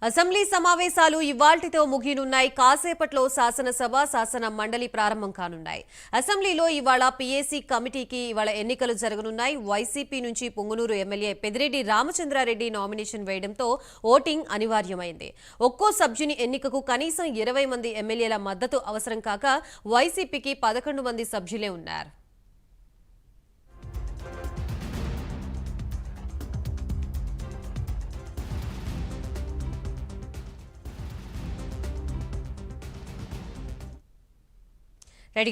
Assembly సమావేశాలు ఇవాల్టితో ముగియనున్నాయి. కాసేపట్లో శాసనసభ, శాసన మండలి ప్రారంభం కానున్నాయి. అసెంబ్లీలో ఇవాళ పీఏసీ కమిటీకి ఇవాళ ఎన్నికలు జరగనున్నాయి. వైసీపీ నుంచి పొంగునూరు ఎమ్మెల్యే పెద్దిరెడ్డి రామచంద్రారెడ్డి నామినేషన్ వేయడంతో ఓటింగ్ అనివార్యమైంది. ఒక్కో సభ్యుని ఎన్నికకు కనీసం 20 మంది ఎమ్మెల్యేల మద్దతు అవసరం కాగా వైసీపీకి 11 మంది సభ్యులే ఉన్నారు.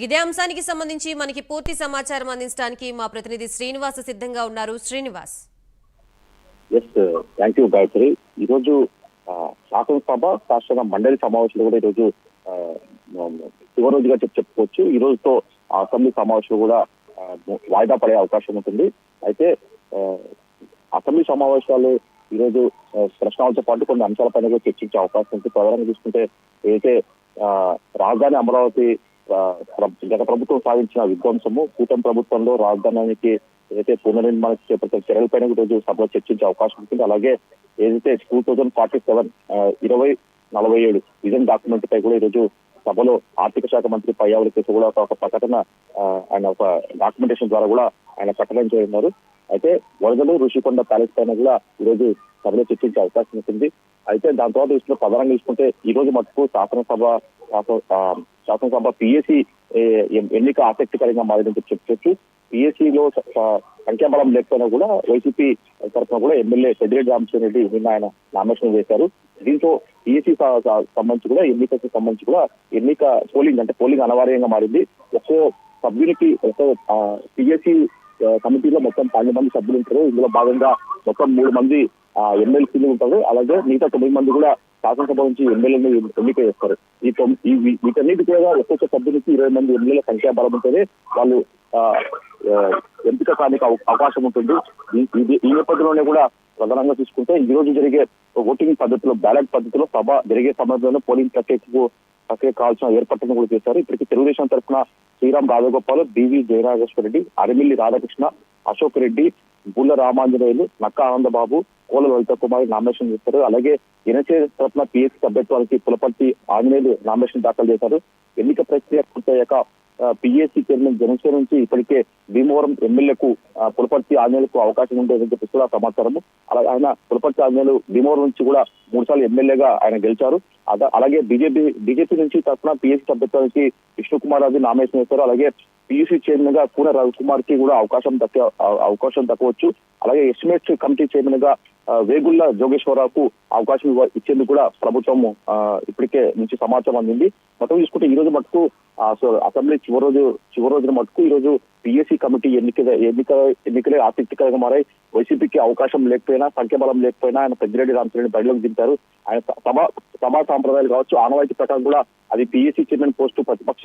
ఇదే అంశానికి సంబంధించి మనకి పూర్తి సమాచారం అందించడానికి మా ప్రతినిధి శ్రీనివాస్ సిద్ధంగా ఉన్నారు. శ్రీనివాస్. Thank you Gayatri. ఈరోజు శాసనసభ శాసన మండలి సమావేశాలు కూడా ఈరోజు చివరి రోజుగా చెప్పుకోవచ్చు. ఈ రోజుతో అసెంబ్లీ సమావేశాలు కూడా వాయిదా పడే అవకాశం ఉంటుంది. అయితే అసెంబ్లీ సమావేశాలు ఈరోజు ప్రశ్నలతో పాటు కొన్ని అంశాలపైన కూడా చర్చించే అవకాశం ఉంటుంది. ప్రధానంగా చూసుకుంటే ఏదైతే రాజధాని అమరావతి గత ప్రభుత్వం సాధించిన విధ్వంసము, కూటమి ప్రభుత్వంలో రాజధానికి ఏదైతే పునర్నిర్మాణం చేపట్టిన చర్యలపైన ఈరోజు సభలో చర్చించే అవకాశం ఉంటుంది. అలాగే ఏదైతే 2047 2047 విజన్ డాక్యుమెంట్ పై కూడా ఈరోజు సభలో ఆర్థిక శాఖ మంత్రి పయ్యావుల కేసు కూడా ఒక ప్రకటన ఆయన ఒక డాక్యుమెంటేషన్ ద్వారా కూడా ఆయన ప్రకటన చేయనున్నారు. అయితే వరదలు ఋషికొండ ప్యాలెస్ పైన కూడా ఈరోజు సభలో చర్చించే అవకాశం ఉంటుంది. అయితే దాని తర్వాత చూసుకుంటే ప్రధానంగా చూసుకుంటే ఈ రోజు మటుకు శాసనసభ పిఎస్సి ఎన్నిక ఆసక్తికరంగా మారిందని చెప్పొచ్చు. పిఎస్సిలో సంఖ్యాబలం లేకపోయినా కూడా వైసీపీ తరఫున కూడా ఎమ్మెల్యే పెద్దిరెడ్డి రామచంద్రారెడ్డి నిన్న ఆయన నామినేషన్ వేశారు. దీంతో పిఎస్సి సంబంధించి కూడా ఎన్నికకు సంబంధించి కూడా పోలింగ్ అనివార్యంగా మారింది. ఒక్కో సభ్యునికి పిఎస్సి కమిటీలో మొత్తం 12 మంది సభ్యులు ఉంటారు. ఇందులో భాగంగా మొత్తం 3 మంది ఎమ్మెల్సీలు ఉంటారు. అలాగే మిగతా 9 మంది కూడా శాసనసభ నుంచి ఎమ్మెల్యేలు ఎన్నిక చేస్తారు. వీటన్నిటి కూడా ఒక్కొక్క సభ్యునికి 20 మంది ఎమ్మెల్యేల సంఖ్యాబలం ఉంటేనే వాళ్ళు ఎంపిక కానికి అవకాశం ఉంటుంది. ఈ నేపథ్యంలోనే కూడా ప్రధానంగా చూసుకుంటే ఈ రోజు జరిగే ఓటింగ్ పద్ధతిలో బ్యాలెట్ పద్ధతిలో సభ జరిగే సమయంలోనే పోలింగ్ ప్రక్రియ కావాల్సిన ఏర్పాట్లను కూడా చేశారు. ఇప్పటికీ తెలుగుదేశం తరఫున శ్రీరామ్ రాజగోపాల్, బివి జయనాగేశ్వర రెడ్డి, అరిమిల్లి రాధాకృష్ణ, అశోక్ రెడ్డి, బుల్ల రామాంజనేయులు, నక్క ఆనందబాబు, కోల లలిత కుమారి నామినేషన్ చేశారు. అలాగే ఎన్ఎస్ఏ తరఫున పిఎస్సి సభ్యత్వానికి పులపర్తి ఆంజనేయులు నామినేషన్ దాఖలు చేశారు. ఎన్నిక ప్రక్రియ పూర్తయ్యాక పిఎస్సి చైర్మన్ జనసేన నుంచి ఇప్పటికే భీమవరం ఎమ్మెల్యేకు పులపర్తి ఆంజనేయులకు అవకాశం ఉంటుందని చెప్పి కూడా సమాచారము. అలాగే ఆయన పులపర్తి ఆంజనేయులు భీమవరం నుంచి కూడా 3 సార్లు ఎమ్మెల్యేగా ఆయన గెలిచారు. అలాగే బీజేపీ నుంచి తరఫున పిఎస్సి సభ్యత్వానికి విష్ణుకుమార్ రాజు నామినేషన్ చేశారు. అలాగే పిఎస్సి చైర్మన్ గా కూన రవికుమార్ కి కూడా అవకాశం దక్కవచ్చు. అలాగే ఎస్టిమేట్స్ కమిటీ చైర్మన్ గా వేగుళ్ల జోగేశ్వరరావుకు అవకాశం ఇచ్చేందుకు కూడా ప్రభుత్వం ఇప్పటికే నుంచి సమాచారం అందింది. మొత్తం చూసుకుంటే ఈ రోజు మటుకు అసెంబ్లీ చివరి రోజున మటుకు ఈ రోజు పిఎస్సి కమిటీ ఎన్నికలే ఆసక్తికరంగా మారాయి. వైసీపీకి అవకాశం లేకపోయినా, సంఖ్యాబలం లేకపోయినా ఆయన పెద్దిరెడ్డి రామచంద్రారెడ్డి బయటలోకి దింపారు. ఆయన సభా సాంప్రదాయాలు కావచ్చు, ఆనవాయితీ ప్రకారం కూడా అది పిఎస్సి చైర్మన్ పోస్టు ప్రతిపక్ష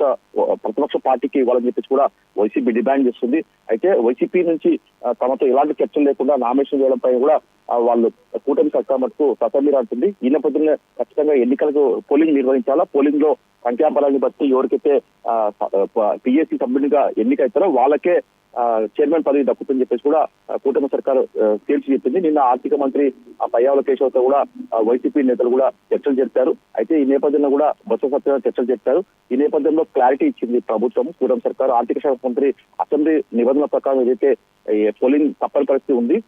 పార్టీకి ఇవ్వాలని చెప్పేసి కూడా వైసీపీ డిమాండ్ చేస్తుంది. అయితే వైసీపీ నుంచి తమతో ఎలాంటి చర్చలు లేకుండా నామినేషన్ చేయడంపై కూడా వాళ్ళు కూటమి సర్కార్ మటుకు సతమీరంటుంది. ఈ నేపథ్యంలో ఖచ్చితంగా ఎన్నికలకు పోలింగ్ నిర్వహించాలా, పోలింగ్ లో సంఖ్యాబలాన్ని బట్టి ఎవరికైతే పిఎస్సి సభ్యునిగా ఎన్నికైతారో వాళ్ళకే చైర్మన్ పదవి దక్కుతుందని చెప్పేసి కూడా కూటమి సర్కారు తేల్చి చెప్పింది. నిన్న ఆర్థిక మంత్రి పయ్యావుల కేశవతో కూడా వైసీపీ నేతలు కూడా చర్చలు జరిపారు. అయితే ఈ నేపథ్యంలో కూడా బొత్స సత్యనారాయణ చర్చలు జరిపారు. ఈ నేపథ్యంలో క్లారిటీ ఇచ్చింది ప్రభుత్వం, కూటమి సర్కారు. ఆర్థిక శాఖ మంత్రి అసెంబ్లీ నిబంధనల ప్రకారం ఏదైతే పోలింగ్ తప్పని పరిస్థితి ఉంది,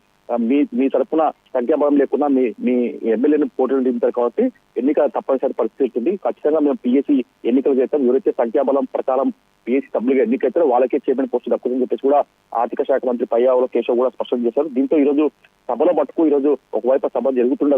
మీ తరఫున సంఖ్యాబలం లేకుండా మీ ఎమ్మెల్యేను పోటీలు దింపారు కాబట్టి ఎన్నిక తప్పనిసరి పరిస్థితి ఉంటుంది. ఖచ్చితంగా మేము పిఎస్సి ఎన్నికలు చేస్తాం. ఎవరైతే సంఖ్యాబలం ప్రకారం పిఎస్సి సభ్యులుగా ఎన్నికైతారో వాళ్ళకే చైర్మన్ పోస్టు దక్కుతుందని చెప్పేసి కూడా ఆర్థిక శాఖ మంత్రి పయ్యావుల కేశవ్ కూడా స్పష్టం చేశారు. దీంతో ఈ రోజు సభలో మటుకు ఈ రోజు ఒకవైపు సభ జరుగుతుండగా